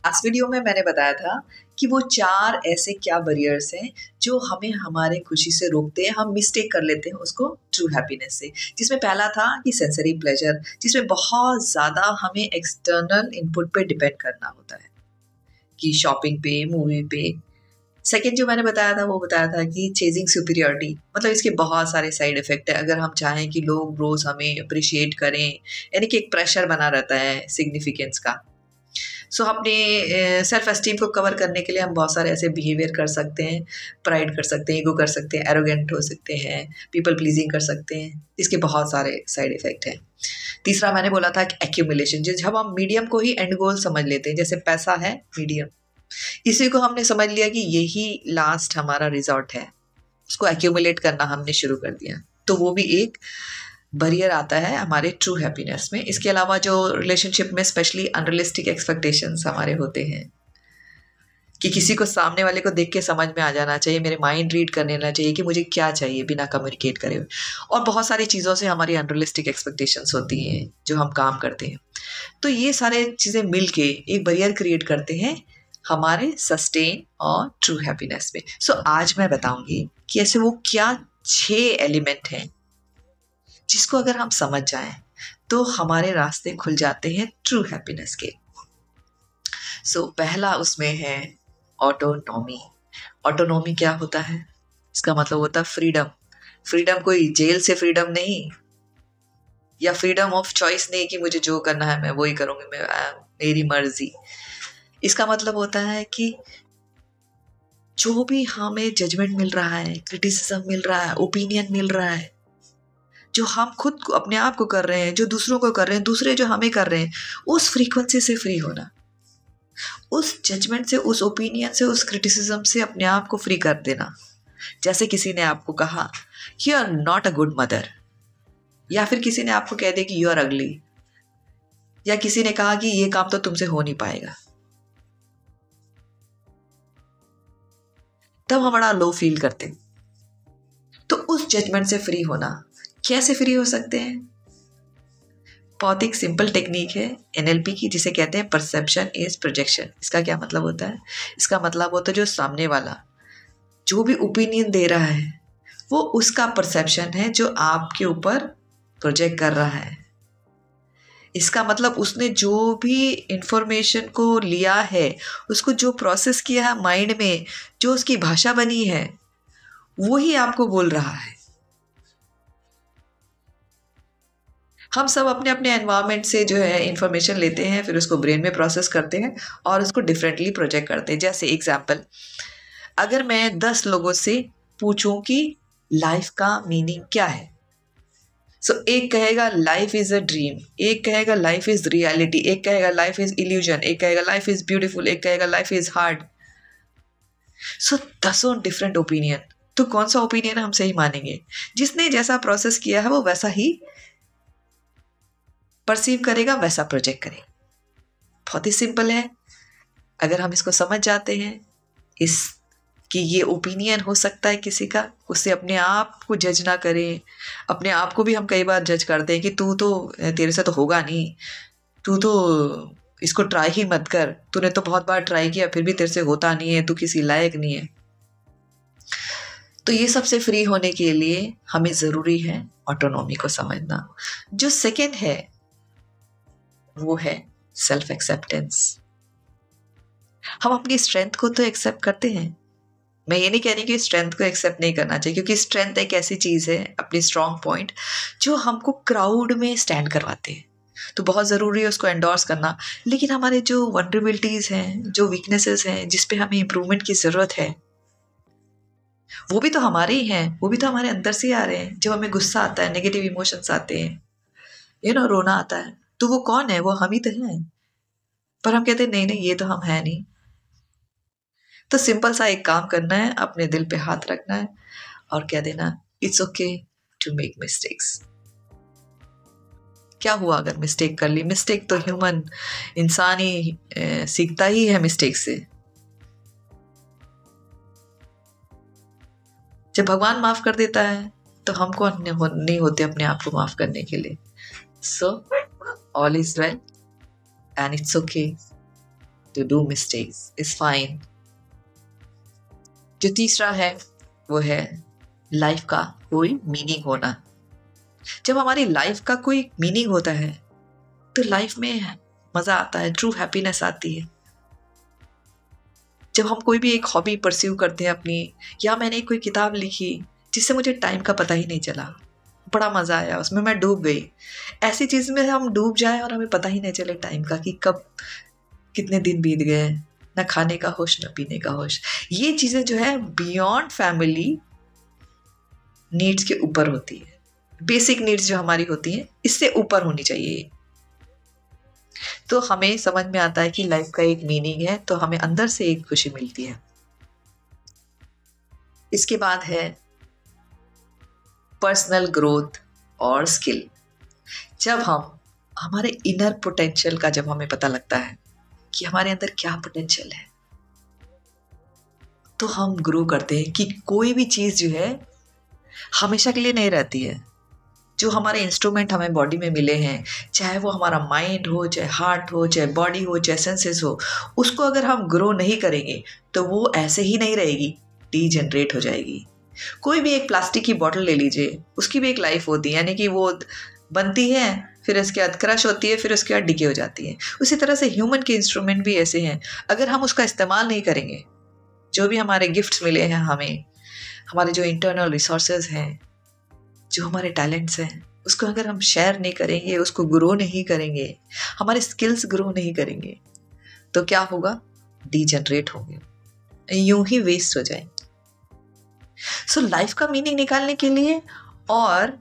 Last video में मैंने बताया था कि वो 4 ऐसे क्या बैरियर्स हैं जो हमें हमारे खुशी से रोकते हैं, हम मिस्टेक कर लेते हैं उसको ट्रू हैप्पीनेस से। जिसमें पहला था कि सेंसरी प्लेजर, जिसमें बहुत ज़्यादा हमें एक्सटर्नल इनपुट पे डिपेंड करना होता है कि शॉपिंग पे, मूवी पे। सेकंड जो मैंने बताया था कि चेजिंग सुपीरियरिटी, मतलब इसके बहुत सारे साइड इफ़ेक्ट हैं। अगर हम चाहें कि लोग रोज़ हमें अप्रिशिएट करें, यानी कि एक प्रेशर बना रहता है सिग्निफिकेंस का। सो अपने सेल्फ एस्टीम को कवर करने के लिए हम बहुत सारे ऐसे बिहेवियर कर सकते हैं, प्राइड कर सकते हैं, ईगो कर सकते हैं, एरोगेंट हो सकते हैं, पीपल प्लीजिंग कर सकते हैं। इसके बहुत सारे साइड इफ़ेक्ट हैं। तीसरा मैंने बोला था कि एक्यूमुलेशन, जब हम मीडियम को ही एंड गोल समझ लेते हैं, जैसे पैसा है मीडियम, इसी को हमने समझ लिया कि यही लास्ट हमारा रिजॉर्ट है, उसको एक्यूमुलेट करना हमने शुरू कर दिया, तो वो भी एक बैरियर आता है हमारे ट्रू हैप्पीनेस में। इसके अलावा जो रिलेशनशिप में स्पेशली अनरियलिस्टिक एक्सपेक्टेशंस हमारे होते हैं कि किसी को सामने वाले को देख के समझ में आ जाना चाहिए, मेरे माइंड रीड कर लेना चाहिए कि मुझे क्या चाहिए बिना कम्युनिकेट करे हुए। और बहुत सारी चीज़ों से हमारी अनरियलिस्टिक एक्सपेक्टेशंस होती हैं जो हम काम करते हैं। तो ये सारे चीज़ें मिल के एक बैरियर क्रिएट करते हैं हमारे सस्टेन और ट्रू हैप्पीनेस में। सो आज मैं बताऊंगी कि ऐसे वो क्या 6 एलिमेंट हैं जिसको अगर हम समझ जाएं तो हमारे रास्ते खुल जाते हैं ट्रू हैप्पीनेस के। सो पहला उसमें है ऑटोनॉमी। ऑटोनॉमी क्या होता है? इसका मतलब होता है फ्रीडम। फ्रीडम कोई जेल से फ्रीडम नहीं, या फ्रीडम ऑफ चॉइस नहीं कि मुझे जो करना है मैं वही करूंगी, मेरी मर्जी। इसका मतलब होता है कि जो भी हमें जजमेंट मिल रहा है, क्रिटिसिज्म मिल रहा है, ओपिनियन मिल रहा है, जो हम खुद को अपने आप को कर रहे हैं, जो दूसरों को कर रहे हैं, दूसरे जो हमें कर रहे हैं, उस फ्रीक्वेंसी से फ्री होना, उस जजमेंट से, उस ओपिनियन से, उस क्रिटिसिज्म से अपने आप को फ्री कर देना। जैसे किसी ने आपको कहा कि you are not a good mother, या फिर किसी ने आपको कह दिया कि यू आर अगली, या किसी ने कहा कि ये काम तो तुमसे हो नहीं पाएगा, तब हम बड़ा लो फील करते हैं। तो उस जजमेंट से फ्री होना, कैसे फ्री हो सकते हैं? बहुत एक सिंपल टेक्निक है एनएलपी की, जिसे कहते हैं परसेप्शन इज प्रोजेक्शन। इसका क्या मतलब होता है? इसका मतलब होता है जो सामने वाला जो भी ओपिनियन दे रहा है वो उसका परसेप्शन है जो आपके ऊपर प्रोजेक्ट कर रहा है। इसका मतलब उसने जो भी इंफॉर्मेशन को लिया है, उसको जो प्रोसेस किया है माइंड में, जो उसकी भाषा बनी है, वो ही आपको बोल रहा है। हम सब अपने अपने एनवायरनमेंट से जो है इंफॉर्मेशन लेते हैं, फिर उसको ब्रेन में प्रोसेस करते हैं और उसको डिफरेंटली प्रोजेक्ट करते हैं। जैसे एग्जाम्पल, अगर मैं 10 लोगों से पूछूं कि लाइफ का मीनिंग क्या है, एक कहेगा लाइफ इज अ ड्रीम, एक कहेगा लाइफ इज रियलिटी, एक कहेगा लाइफ इज इल्यूजन, एक कहेगा लाइफ इज ब्यूटीफुल, एक कहेगा life is hard. 10 different opinion. तो कौन सा ओपिनियन हम सही मानेंगे? जिसने जैसा प्रोसेस किया है वो वैसा ही परसीव करेगा, वैसा प्रोजेक्ट करेगा। बहुत ही सिंपल है। अगर हम इसको समझ जाते हैं इस कि ये ओपिनियन हो सकता है किसी का, उससे अपने आप को जज ना करें। अपने आप को भी हम कई बार जज करते हैं कि तू तो, तेरे से तो होगा नहीं, तू तो इसको ट्राई ही मत कर, तूने तो बहुत बार ट्राई किया फिर भी तेरे से होता नहीं है, तू किसी लायक नहीं है। तो ये सबसे फ्री होने के लिए हमें ज़रूरी है ऑटोनॉमी को समझना। जो सेकेंड है वो है सेल्फ एक्सेप्टेंस। हम अपनी स्ट्रेंथ को तो एक्सेप्ट करते हैं। मैं ये नहीं कह रही कि स्ट्रेंथ को एक्सेप्ट नहीं करना चाहिए, क्योंकि स्ट्रेंथ एक ऐसी चीज़ है, अपनी स्ट्रॉन्ग पॉइंट, जो हमको क्राउड में स्टैंड करवाते हैं, तो बहुत ज़रूरी है उसको एंडोर्स करना। लेकिन हमारे जो वनरेबिलिटीज़ हैं, जो वीकनेसेस हैं, जिस पे हमें इम्प्रूवमेंट की ज़रूरत है, वो भी तो हमारे ही हैं, वो भी तो हमारे अंदर से आ रहे हैं। जब हमें गुस्सा आता है, नेगेटिव इमोशंस आते हैं, रोना आता है, तो वो कौन है? वो हम ही तो हैं। पर हम कहते हैं नहीं नहीं, ये तो हम हैं नहीं। तो सिंपल सा एक काम करना है, अपने दिल पे हाथ रखना है और कह देना it's okay to make mistakes. क्या हुआ अगर मिस्टेक कर ली? मिस्टेक तो ह्यूमन, इंसान ही सीखता ही है मिस्टेक से। जब भगवान माफ कर देता है तो हमको नहीं होते अपने आप को माफ करने के लिए। So all is well and it's okay. to do mistakes is fine. जो तीसरा है वो है लाइफ का कोई मीनिंग होना। जब हमारी लाइफ का कोई मीनिंग होता है तो लाइफ में मजा आता है, ट्रू हैप्पीनेस आती है। जब हम कोई भी एक हॉबी परस्यू करते हैं अपनी, या मैंने कोई किताब लिखी जिससे मुझे टाइम का पता ही नहीं चला, बड़ा मजा आया उसमें, मैं डूब गई। ऐसी चीज में हम डूब जाएं और हमें पता ही नहीं चले टाइम का कि कब कितने दिन बीत गए, ना खाने का होश ना पीने का होश। ये चीजें जो है बियॉन्ड फैमिली नीड्स के ऊपर होती है। बेसिक नीड्स जो हमारी होती हैं इससे ऊपर होनी चाहिए। तो हमें समझ में आता है कि लाइफ का एक मीनिंग है, तो हमें अंदर से एक खुशी मिलती है। इसके बाद है पर्सनल ग्रोथ और स्किल। जब हम हमारे इनर पोटेंशियल का जब हमें पता लगता है कि हमारे अंदर क्या पोटेंशियल है, तो हम ग्रो करते हैं। कि कोई भी चीज जो है हमेशा के लिए नहीं रहती है। जो हमारे इंस्ट्रूमेंट हमें बॉडी में मिले हैं, चाहे वो हमारा माइंड हो, चाहे हार्ट हो, चाहे बॉडी हो, चाहे सेंसेस हो, उसको अगर हम ग्रो नहीं करेंगे तो वो ऐसे ही नहीं रहेगी, डीजेनरेट हो जाएगी। कोई भी एक प्लास्टिक की बोतल ले लीजिए, उसकी भी एक लाइफ होती है, यानी कि वो बनती है, फिर उसके बाद क्रश होती है, फिर उसके बाद डिके हो जाती है। उसी तरह से ह्यूमन के इंस्ट्रूमेंट भी ऐसे हैं। अगर हम उसका इस्तेमाल नहीं करेंगे, जो भी हमारे गिफ्ट्स मिले हैं हमें, हमारे जो इंटरनल रिसोर्सेज हैं, जो हमारे टैलेंट्स हैं, उसको अगर हम शेयर नहीं करेंगे, उसको ग्रो नहीं करेंगे, हमारे स्किल्स ग्रो नहीं करेंगे, तो क्या होगा? डीजनरेट होंगे, यूं ही वेस्ट हो जाएंगे। सो लाइफ का मीनिंग निकालने के लिए और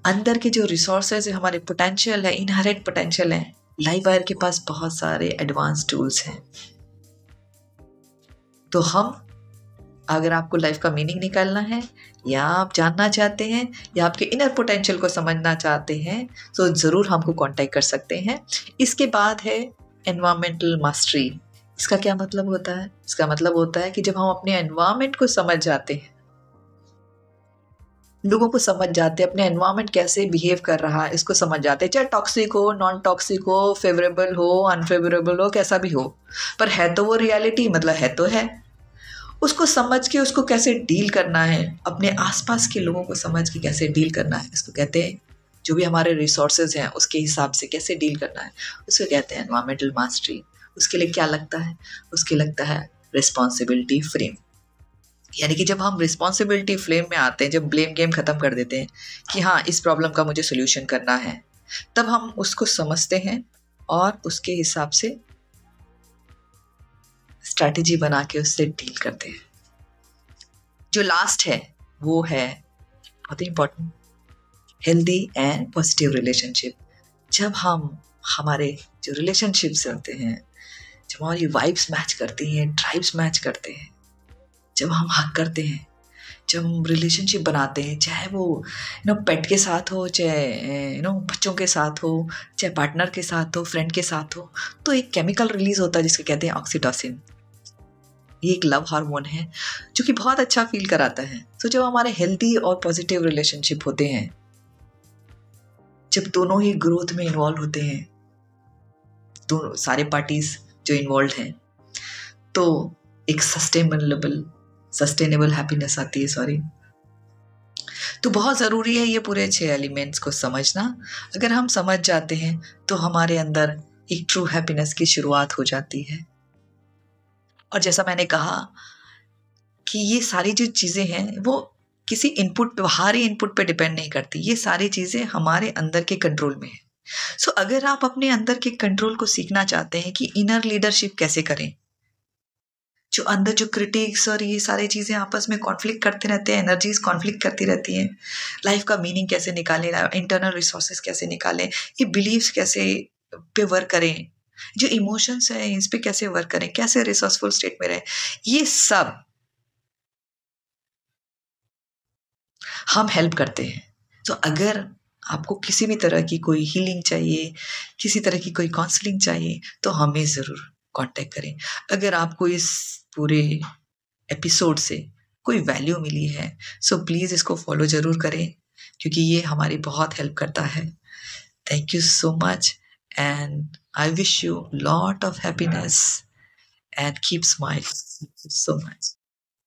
अंदर के जो रिसोर्सेज है, हमारे पोटेंशियल है, इनहेरेंट पोटेंशियल है, लाइफ वायर के पास बहुत सारे एडवांस टूल्स हैं। तो हम, अगर आपको लाइफ का मीनिंग निकालना है, या आप जानना चाहते हैं, या आपके इनर पोटेंशियल को समझना चाहते हैं, तो ज़रूर हमको कांटेक्ट कर सकते हैं। इसके बाद है एनवायरमेंटल मास्टरी। इसका क्या मतलब होता है? इसका मतलब होता है कि जब हम अपने एनवायरमेंट को समझ जाते हैं, लोगों को समझ जाते हैं, अपने एनवायरमेंट कैसे बिहेव कर रहा है इसको समझ जाते हैं, चाहे टॉक्सिक हो, नॉन टॉक्सिक हो, फेवरेबल हो, अनफेवरेबल हो, कैसा भी हो, पर है तो वो रियलिटी, मतलब है तो है। उसको समझ के उसको कैसे डील करना है, अपने आसपास के लोगों को समझ के कैसे डील करना है, इसको कहते हैं, जो भी हमारे रिसोर्सेज हैं उसके हिसाब से कैसे डील करना है, उसको कहते हैं एनवायरमेंटल मास्टरी। उसके लिए क्या लगता है? उसके लगता है रिस्पॉन्सिबिलिटी फ्रेम। यानी कि जब हम रिस्पॉन्सिबिलिटी फ्रेम में आते हैं, जब ब्लेम गेम खत्म कर देते हैं कि हाँ इस प्रॉब्लम का मुझे सोल्यूशन करना है, तब हम उसको समझते हैं और उसके हिसाब से स्ट्रैटेजी बना के उससे डील करते हैं। जो लास्ट है वो है बहुत ही important, healthy and positive relationship. जब हम हमारे जो रिलेशनशिप्स होते हैं, जब हमारी वाइब्स मैच करती हैं, ट्राइब्स मैच करते हैं, जब हम हक करते हैं, जब हम रिलेशनशिप बनाते हैं, चाहे वो पेट के साथ हो, चाहे बच्चों के साथ हो, चाहे पार्टनर के साथ हो, फ्रेंड के साथ हो, तो एक केमिकल रिलीज होता है जिसको कहते हैं ऑक्सीटोसिन। ये एक लव हार्मोन है जो कि बहुत अच्छा फील कराता है। तो जब हमारे हेल्दी और पॉजिटिव रिलेशनशिप होते हैं, जब दोनों ही ग्रोथ में इन्वॉल्व होते हैं, दोनों सारे पार्टीज जो इन्वॉल्व हैं, तो एक सस्टेनेबल हैप्पीनेस आती है। तो बहुत ज़रूरी है ये पूरे 6 एलिमेंट्स को समझना। अगर हम समझ जाते हैं तो हमारे अंदर एक ट्रू हैप्पीनेस की शुरुआत हो जाती है। और जैसा मैंने कहा कि ये सारी जो चीज़ें हैं वो किसी इनपुट पे, बाहरी इनपुट पे डिपेंड नहीं करती, ये सारी चीज़ें हमारे अंदर के कंट्रोल में है। सो अगर आप अपने अंदर के कंट्रोल को सीखना चाहते हैं कि इनर लीडरशिप कैसे करें, जो अंदर जो क्रिटिक्स और ये सारी चीज़ें आपस में कॉन्फ्लिक्ट करते रहते हैं, एनर्जीज कॉन्फ्लिक्ट करती रहती हैं, लाइफ का मीनिंग कैसे निकालें, इंटरनल रिसोर्सेज कैसे निकालें, ये बिलीव्स कैसे पे वर्क करें, जो इमोशंस हैं इस पे कैसे वर्क करें, कैसे रिसोर्सफुल स्टेट में रहें, ये सब हम हेल्प करते हैं। तो अगर आपको किसी भी तरह की कोई हीलिंग चाहिए, किसी तरह की कोई काउंसलिंग चाहिए, तो हमें ज़रूर कांटेक्ट करें। अगर आपको इस पूरे एपिसोड से कोई वैल्यू मिली है, सो प्लीज़ इसको फॉलो ज़रूर करें, क्योंकि ये हमारी बहुत हेल्प करता है। Thank you so much and I wish you lot of happiness. and keep smiling. Thank you so much.